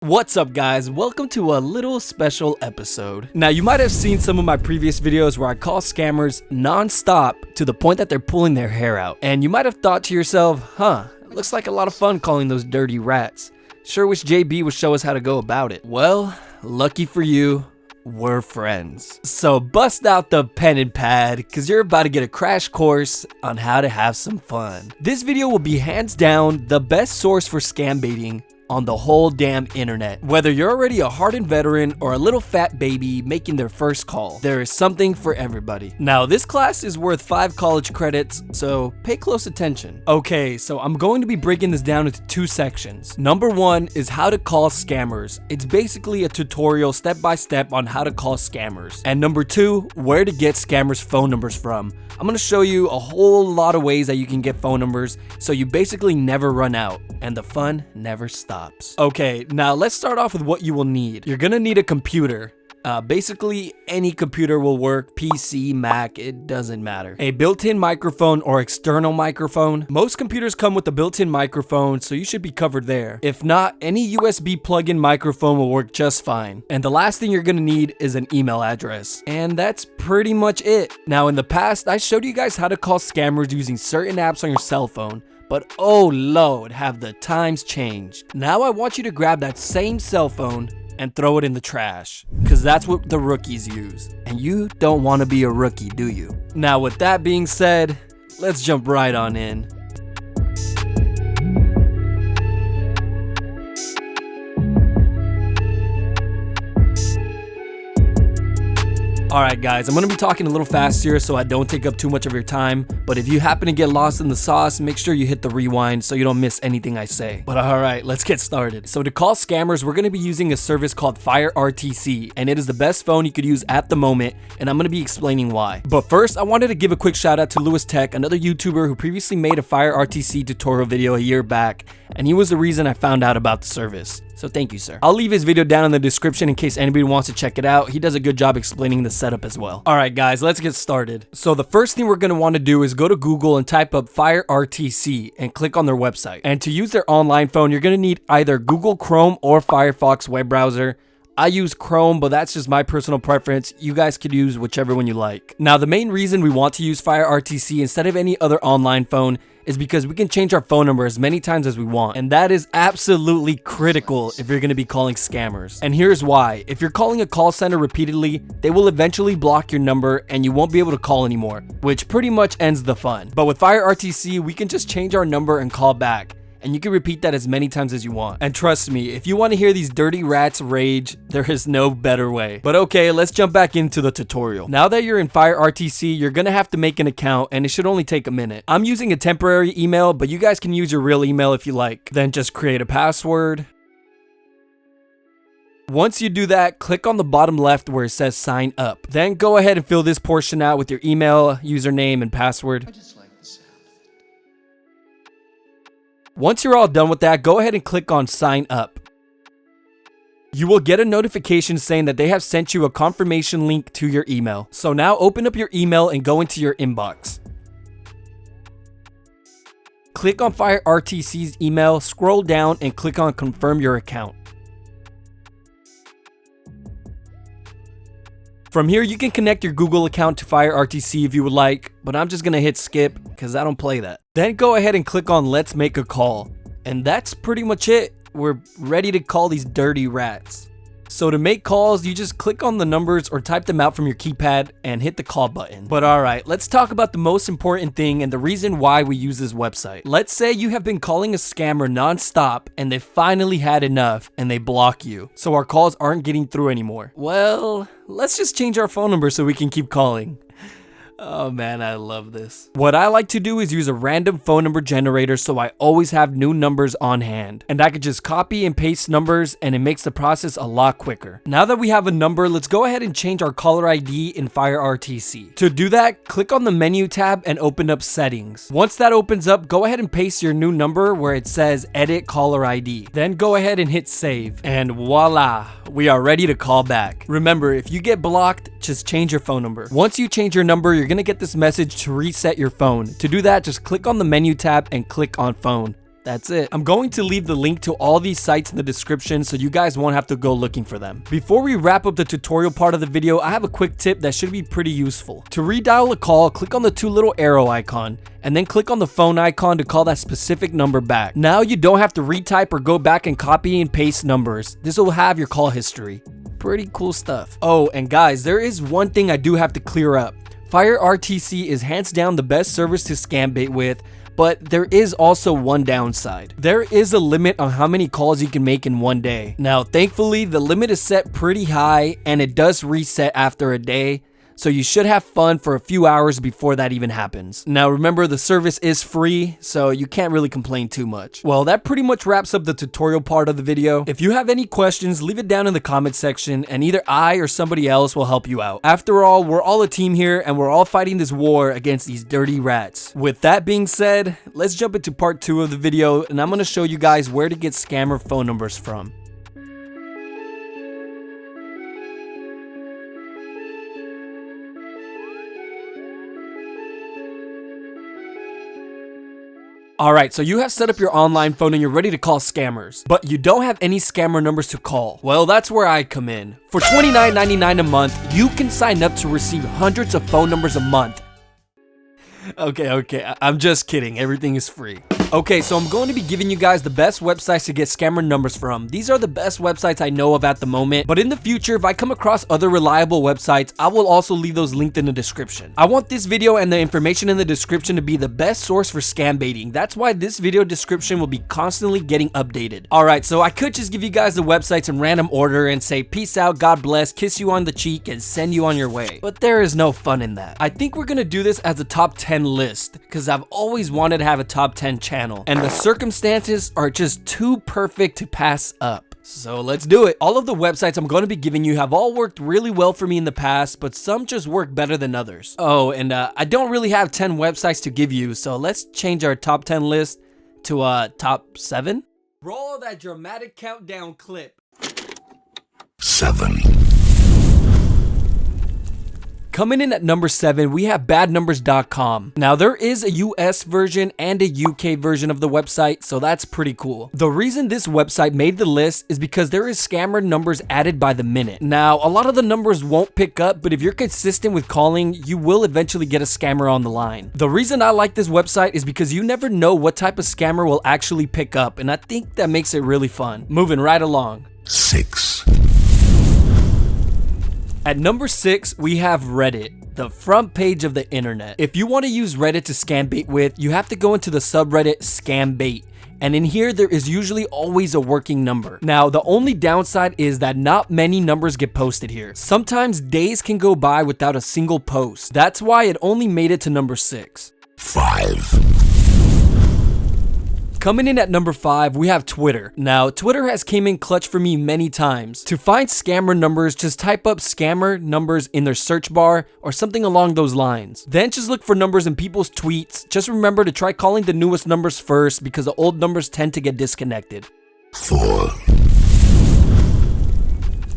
What's up guys, welcome to a little special episode. Now you might have seen some of my previous videos where I call scammers non-stop to the point that they're pulling their hair out. And you might have thought to yourself, it looks like a lot of fun calling those dirty rats. Sure wish JB would show us how to go about it. Well, lucky for you, we're friends. So bust out the pen and pad, cause you're about to get a crash course on how to have some fun. This video will be hands down the best source for scam baiting on the whole damn internet. Whether you're already a hardened veteran or a little fat baby making their first call, there is something for everybody. Now this class is worth 5 college credits, so pay close attention. Okay, so I'm going to be breaking this down into 2 sections. Number 1 is how to call scammers. It's basically a tutorial step by step on how to call scammers. And number 2, where to get scammers' phone numbers from. I'm gonna show you a whole lot of ways that you can get phone numbers so you basically never run out and the fun never stops. Okay, now let's start off with what you will need. You're gonna need a computer. Basically any computer will work, PC, Mac, it doesn't matter. A built-in microphone or external microphone. Most computers come with a built-in microphone, so you should be covered there. If not, any USB plug-in microphone will work just fine. And the last thing you're gonna need is an email address. And that's pretty much it. Now in the past, I showed you guys how to call scammers using certain apps on your cell phone. But oh Lord, have the times changed. Now I want you to grab that same cell phone and throw it in the trash, because that's what the rookies use. And you don't want to be a rookie, do you? Now with that being said, let's jump right on in. Alright guys, I'm going to be talking a little fast here so I don't take up too much of your time, but if you happen to get lost in the sauce, make sure you hit the rewind so you don't miss anything I say. But alright, let's get started. So to call scammers, we're going to be using a service called FireRTC, and it is the best phone you could use at the moment, and I'm going to be explaining why. But first, I wanted to give a quick shout out to Lewis Tech, another YouTuber who previously made a FireRTC tutorial video a year back, and he was the reason I found out about the service. So thank you, sir. I'll leave his video down in the description in case anybody wants to check it out. He does a good job explaining the setup as well. Alright guys, let's get started. So the first thing we're going to want to do is go to Google and type up FireRTC and click on their website. And to use their online phone, you're going to need either Google Chrome or Firefox web browser. I use Chrome, but that's just my personal preference. You guys could use whichever one you like. Now, the main reason we want to use FireRTC instead of any other online phone is because we can change our phone number as many times as we want. And that is absolutely critical if you're going to be calling scammers. And here's why. If you're calling a call center repeatedly, they will eventually block your number and you won't be able to call anymore, which pretty much ends the fun. But with FireRTC, we can just change our number and call back. And you can repeat that as many times as you want. And trust me, if you want to hear these dirty rats rage, there is no better way. But okay, let's jump back into the tutorial. Now that you're in FireRTC, you're gonna have to make an account, and it should only take a minute. I'm using a temporary email, but you guys can use your real email if you like. Then just create a password. Once you do that, click on the bottom left where it says sign up. Then go ahead and fill this portion out with your email, username, and password. Once you're all done with that, go ahead and click on sign up. You will get a notification saying that they have sent you a confirmation link to your email. So now open up your email and go into your inbox. Click on FireRTC's email, scroll down and click on confirm your account. From here, you can connect your Google account to FireRTC if you would like, but I'm just gonna hit skip because I don't play that. Then go ahead and click on let's make a call. And that's pretty much it. We're ready to call these dirty rats. So to make calls, you just click on the numbers or type them out from your keypad and hit the call button. But alright, let's talk about the most important thing and the reason why we use this website. Let's say you have been calling a scammer non-stop and they finally had enough and they block you, so our calls aren't getting through anymore. Well, let's just change our phone number so we can keep calling. Oh man, I love this. What I like to do is use a random phone number generator so I always have new numbers on hand. And I could just copy and paste numbers and it makes the process a lot quicker. Now that we have a number, let's go ahead and change our caller ID in FireRTC. To do that, click on the menu tab and open up settings. Once that opens up, go ahead and paste your new number where it says edit caller ID. Then go ahead and hit save. And voila, we are ready to call back. Remember, if you get blocked, just change your phone number. Once you change your number, you're gonna get this message to reset your phone. To do that, just click on the menu tab and click on phone. That's it. I'm going to leave the link to all these sites in the description so you guys won't have to go looking for them. Before we wrap up the tutorial part of the video, I have a quick tip that should be pretty useful. To redial a call, click on the two little arrow icon and then click on the phone icon to call that specific number back. Now you don't have to retype or go back and copy and paste numbers. This will have your call history. Pretty cool stuff. Oh, and guys, there is one thing I do have to clear up. FireRTC is hands down the best service to scam bait with, but there is also one downside. There is a limit on how many calls you can make in one day. Now, thankfully, the limit is set pretty high and it does reset after a day, so you should have fun for a few hours before that even happens. Now remember, the service is free, so you can't really complain too much. Well, that pretty much wraps up the tutorial part of the video. If you have any questions, leave it down in the comment section and either I or somebody else will help you out. After all, we're all a team here and we're all fighting this war against these dirty rats. With that being said, let's jump into part 2 of the video and I'm gonna show you guys where to get scammer phone numbers from. Alright, so you have set up your online phone and you're ready to call scammers, but you don't have any scammer numbers to call. Well, that's where I come in. For $29.99 a month, you can sign up to receive hundreds of phone numbers a month. Okay, I'm just kidding. Everything is free. Okay, so I'm going to be giving you guys the best websites to get scammer numbers from. These are the best websites I know of at the moment, but in the future, if I come across other reliable websites, I will also leave those linked in the description. I want this video and the information in the description to be the best source for scam baiting. That's why this video description will be constantly getting updated. Alright, so I could just give you guys the websites in random order and say peace out, God bless, kiss you on the cheek, and send you on your way. But there is no fun in that. I think we're gonna do this as a top 10 list, because I've always wanted to have a top 10 channel. And the circumstances are just too perfect to pass up. So let's do it. All of the websites I'm going to be giving you have all worked really well for me in the past, but some just work better than others. Oh, and I don't really have 10 websites to give you, so let's change our top 10 list to top 7. Roll that dramatic countdown clip. 7. Coming in at number 7, we have badnumbers.com. Now, there is a US version and a UK version of the website, so that's pretty cool. The reason this website made the list is because there is scammer numbers added by the minute. Now, a lot of the numbers won't pick up, but if you're consistent with calling, you will eventually get a scammer on the line. The reason I like this website is because you never know what type of scammer will actually pick up, and I think that makes it really fun. Moving right along. 6. At number 6, we have Reddit, the front page of the internet. If you want to use Reddit to scam bait with, you have to go into the subreddit scam bait. And in here, there is usually always a working number. Now, the only downside is that not many numbers get posted here. Sometimes days can go by without a single post. That's why it only made it to number 6. 5. Coming in at number 5, we have Twitter. Now, Twitter has came in clutch for me many times. To find scammer numbers, just type up scammer numbers in their search bar or something along those lines. Then just look for numbers in people's tweets. Just remember to try calling the newest numbers first because the old numbers tend to get disconnected. 4.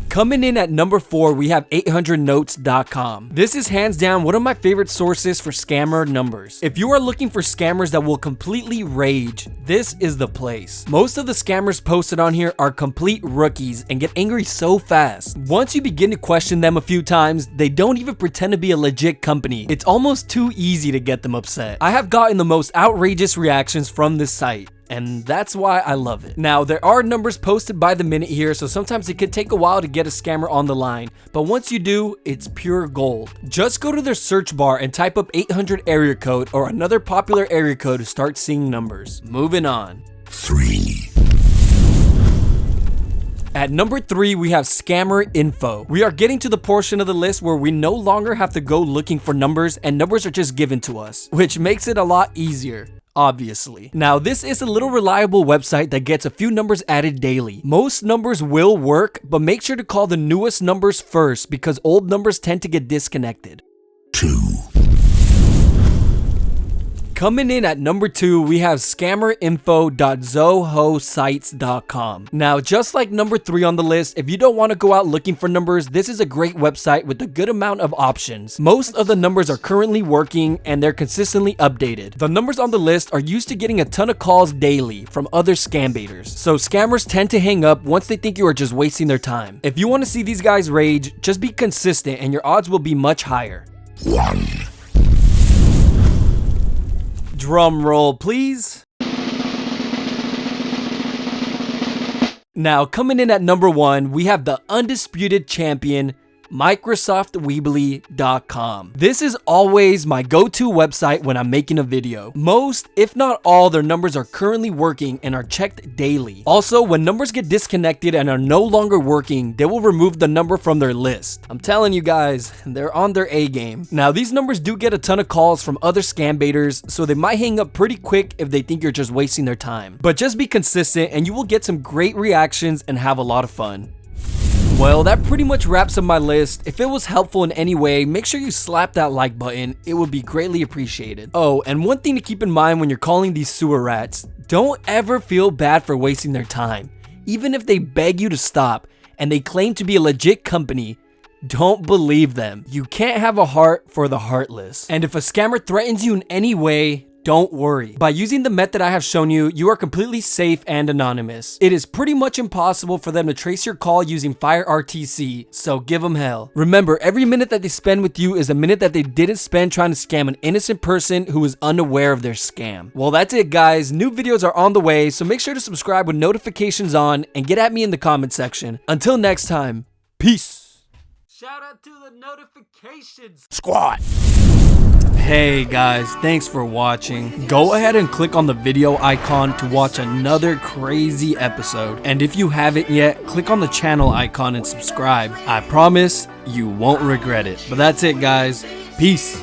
Coming in at number 4, we have 800notes.com. This is hands down one of my favorite sources for scammer numbers. If you are looking for scammers that will completely rage, this is the place. Most of the scammers posted on here are complete rookies and get angry so fast. Once you begin to question them a few times, they don't even pretend to be a legit company. It's almost too easy to get them upset. I have gotten the most outrageous reactions from this site, and that's why I love it. Now, there are numbers posted by the minute here, so sometimes it could take a while to get a scammer on the line, but once you do, it's pure gold. Just go to their search bar and type up 800 area code or another popular area code to start seeing numbers. Moving on. 3. At number 3, we have Scammer Info. We are getting to the portion of the list where we no longer have to go looking for numbers and numbers are just given to us, which makes it a lot easier. Obviously. Now, this is a little reliable website that gets a few numbers added daily. Most numbers will work, but make sure to call the newest numbers first because old numbers tend to get disconnected. 2. Coming in at number 2, we have scammerinfo.zohosites.com. Now, just like number 3 on the list, if you don't want to go out looking for numbers, this is a great website with a good amount of options. Most of the numbers are currently working and they're consistently updated. The numbers on the list are used to getting a ton of calls daily from other scam baiters. So scammers tend to hang up once they think you are just wasting their time. If you want to see these guys rage, just be consistent and your odds will be much higher. 1. Drum roll, please. Now, coming in at number 1, we have the undisputed champion, MicrosoftWeebly.com. This is always my go-to website when I'm making a video. Most, if not all, their numbers are currently working and are checked daily. Also, when numbers get disconnected and are no longer working, they will remove the number from their list. I'm telling you guys, they're on their A game. Now, these numbers do get a ton of calls from other scam baiters, so they might hang up pretty quick if they think you're just wasting their time. But just be consistent and you will get some great reactions and have a lot of fun. Well, that pretty much wraps up my list. If it was helpful in any way, make sure you slap that like button. It would be greatly appreciated. Oh, and one thing to keep in mind when you're calling these sewer rats, don't ever feel bad for wasting their time. Even if they beg you to stop and they claim to be a legit company, don't believe them. You can't have a heart for the heartless. And if a scammer threatens you in any way, don't worry. By using the method I have shown you, you are completely safe and anonymous. It is pretty much impossible for them to trace your call using FireRTC, so give them hell. Remember, every minute that they spend with you is a minute that they didn't spend trying to scam an innocent person who is unaware of their scam. Well, that's it guys. New videos are on the way, so make sure to subscribe with notifications on and get at me in the comment section. Until next time, peace. Shout out to the notifications Squad. Hey guys, thanks for watching. Go ahead and click on the video icon to watch another crazy episode. And if you haven't yet, click on the channel icon and subscribe. I promise you won't regret it. But that's it guys. Peace.